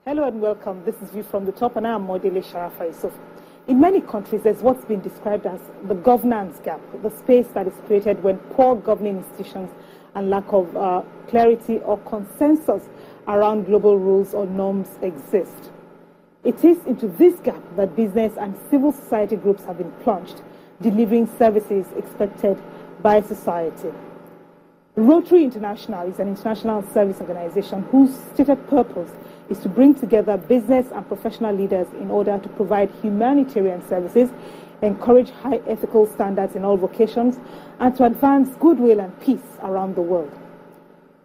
Hello and welcome. This is View from the Top, and I am Modele Sharafa Yusuf. In many countries, there's what's been described as the governance gap, the space that is created when poor governing institutions and lack of clarity or consensus around global rules or norms exist. It is into this gap that business and civil society groups have been plunged, delivering services expected by society. Rotary International is an international service organization whose stated purpose is to bring together business and professional leaders in order to provide humanitarian services, encourage high ethical standards in all vocations, and to advance goodwill and peace around the world.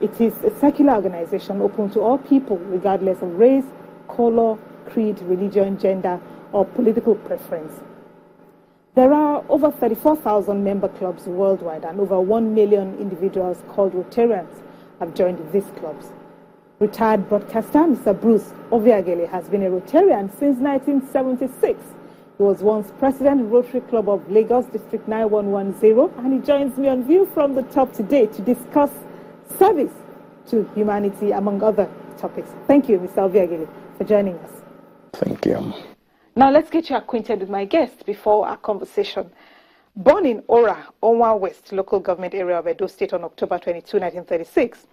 It is a secular organization open to all people, regardless of race, color, creed, religion, gender, or political preference. There are over 34,000 member clubs worldwide, and over 1 million individuals called Rotarians have joined these clubs. Retired broadcaster Mr. Bruce Ovbiagele has been a Rotarian since 1976. He was once president of Rotary Club of Lagos, District 9110, and he joins me on View from the Top today to discuss service to humanity, among other topics. Thank you, Mr. Ovbiagele, for joining us. Thank you. Now let's get you acquainted with my guest before our conversation. Born in Ora, Onwa West, local government area of Edo State on October 22, 1936,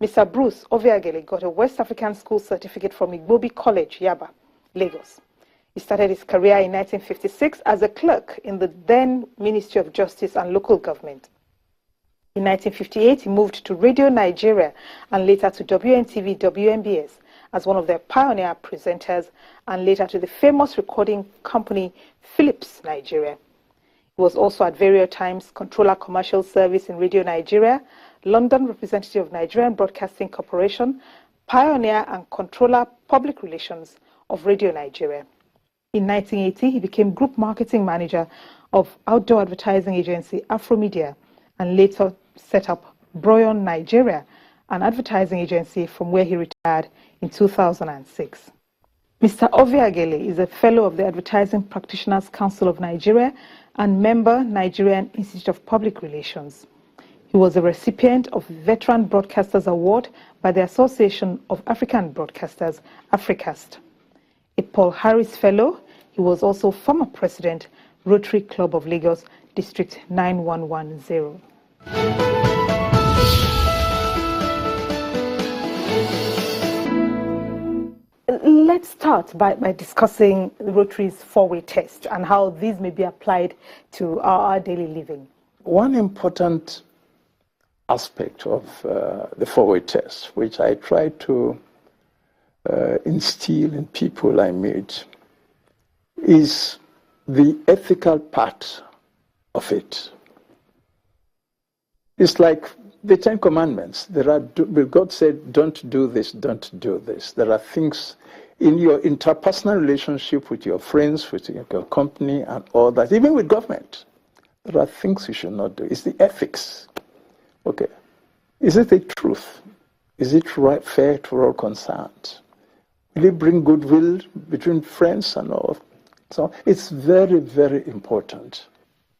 Mr. Bruce Ovbiagele got a West African School certificate from Igbobi College, Yaba, Lagos. He started his career in 1956 as a clerk in the then Ministry of Justice and Local Government. In 1958, he moved to Radio Nigeria and later to WNTV WNBS as one of their pioneer presenters, and later to the famous recording company Philips Nigeria. He was also at various times Controller Commercial Service in Radio Nigeria, London representative of Nigerian Broadcasting Corporation, pioneer and Controller Public Relations of Radio Nigeria. In 1980, he became Group Marketing Manager of outdoor advertising agency Afromedia, and later set up Broyon Nigeria, an advertising agency from where he retired in 2006. Mr. Ovbiagele is a fellow of the Advertising Practitioners Council of Nigeria and member Nigerian Institute of Public Relations. He was a recipient of Veteran Broadcasters Award by the Association of African Broadcasters, Africast. A Paul Harris Fellow, he was also former president, Rotary Club of Lagos, District 9110. Let's start by discussing Rotary's four-way test and how these may be applied to our daily living. One important aspect of the four-way test, which I try to instill in people I meet, is the ethical part of it. It's like the Ten Commandments. God said, don't do this, don't do this. There are things in your interpersonal relationship with your friends, with your company and all that, even with government. There are things you should not do. It's the ethics. Okay. Is it the truth? Is it right, fair to all concerned? Will it bring goodwill between friends and all? So it's very, very important.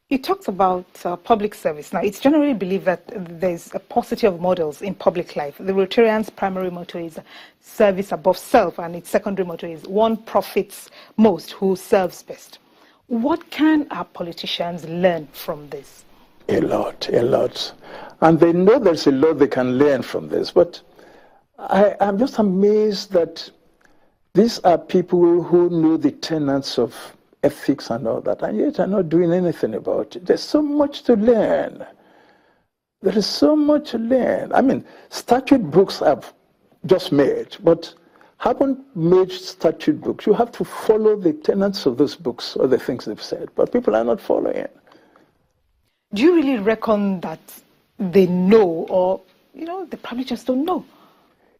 You talked about public service. Now, it's generally believed that there's a paucity of models in public life. The Rotarian's primary motto is service above self, and its secondary motto is one profits most who serves best. What can our politicians learn from this? A lot. And they know there's a lot they can learn from this. But I'm just amazed that these are people who know the tenets of ethics and all that, and yet are not doing anything about it. There's so much to learn. There is so much to learn. I mean, statute books have just made, but haven't made statute books. You have to follow the tenets of those books or the things they've said, but people are not following. Do you really reckon that they know, or, they probably just don't know?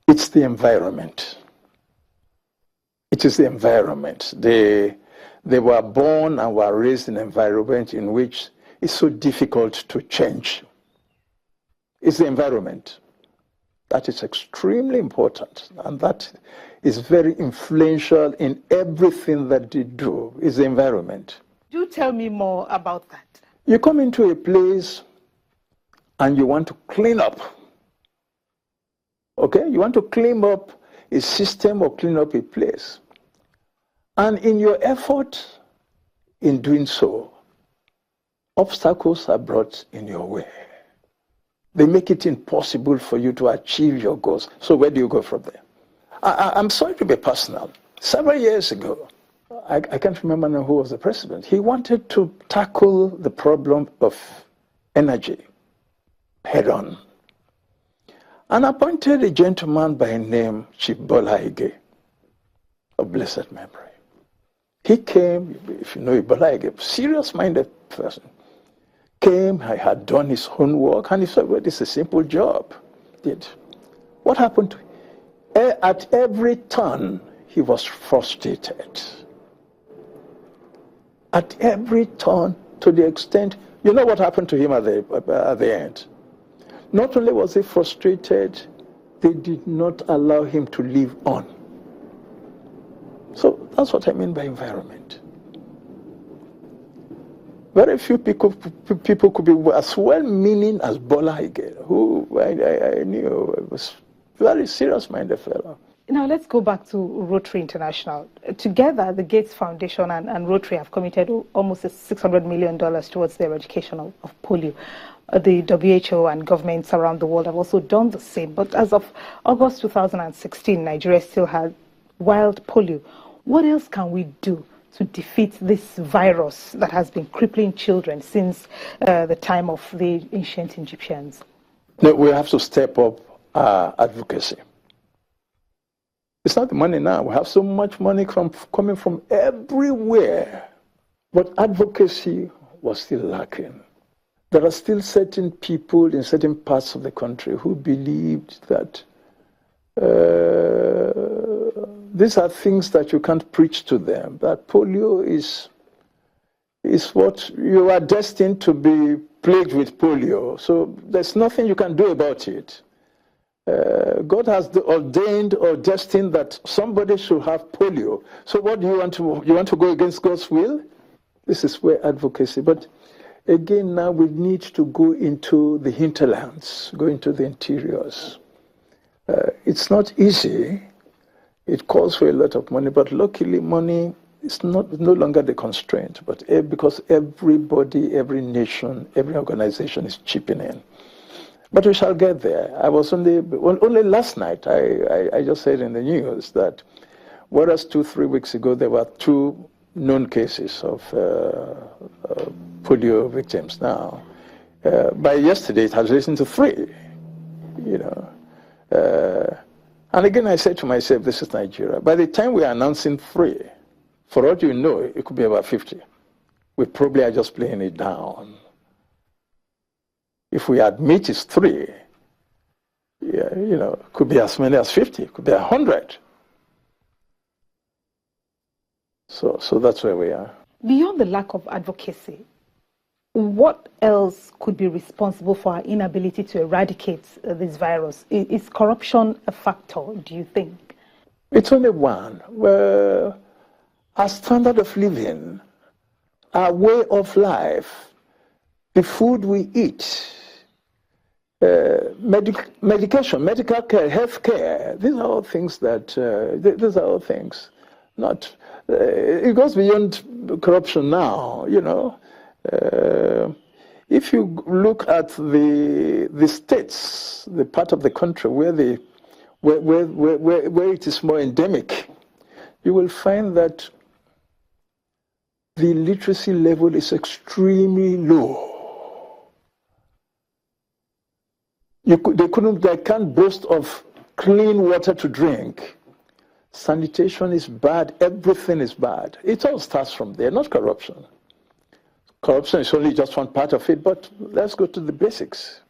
It's the environment. It is the environment. They were born and were raised in an environment in which it's so difficult to change. It's the environment. That is extremely important, and that is very influential in everything that they do, is the environment. Do tell me more about that. You come into a place and you want to clean up. Okay? You want to clean up a system or clean up a place. And in your effort in doing so, obstacles are brought in your way. They make it impossible for you to achieve your goals. So where do you go from there? I'm sorry to be personal. Several years ago, I can't remember now who was the president. He wanted to tackle the problem of energy head on, and appointed a gentleman by name Chief Ovbiagele of blessed memory. He came, if you know Ovbiagele, serious-minded person, came, he had done his own work, and he said, well, this is a simple job. Did. What happened to him? At every turn, he was frustrated. At every turn, to the extent, you know what happened to him at the end? Not only was he frustrated, they did not allow him to live on. So that's what I mean by environment. Very few people could be as well-meaning as Ovbiagele, who I knew was a very serious-minded fellow. Now let's go back to Rotary International. Together, the Gates Foundation and Rotary have committed almost $600 million towards the eradication of polio. The WHO and governments around the world have also done the same. But as of August 2016, Nigeria still had wild polio. What else can we do to defeat this virus that has been crippling children since the time of the ancient Egyptians? No, we have to step up advocacy. It's not the money now. We have so much money coming from everywhere. But advocacy was still lacking. There are still certain people in certain parts of the country who believed that these are things that you can't preach to them, that polio is what you are destined to be plagued with polio. So there's nothing you can do about it. God has ordained or destined that somebody should have polio. So what do you want to go against God's will? This is where advocacy. But again, now we need to go into the hinterlands, go into the interiors. It's not easy. It calls for a lot of money, but luckily money is no longer the constraint, but because everybody, every nation, every organization is chipping in. But we shall get there. I was only last night, I just said in the news that whereas 2-3 weeks ago there were 2 known cases of polio victims now, by yesterday it has risen to 3, you know. And again, I said to myself, this is Nigeria. By the time we are announcing 3, for all you know, it could be about 50. We probably are just playing it down. If we admit it's 3, yeah, you know, it could be as many as 50, it could be 100. So that's where we are. Beyond the lack of advocacy, what else could be responsible for our inability to eradicate this virus? Is corruption a factor, do you think? It's only one. Well, our standard of living, our way of life, the food we eat, medication, medical care, health care, these are all things that, not, it goes beyond corruption now, you know. If you look at the states, the part of the country where it is more endemic, you will find that the literacy level is extremely low. They can't boast of clean water to drink. Sanitation is bad, everything is bad. It all starts from there, not corruption. Corruption is only just one part of it, but let's go to the basics.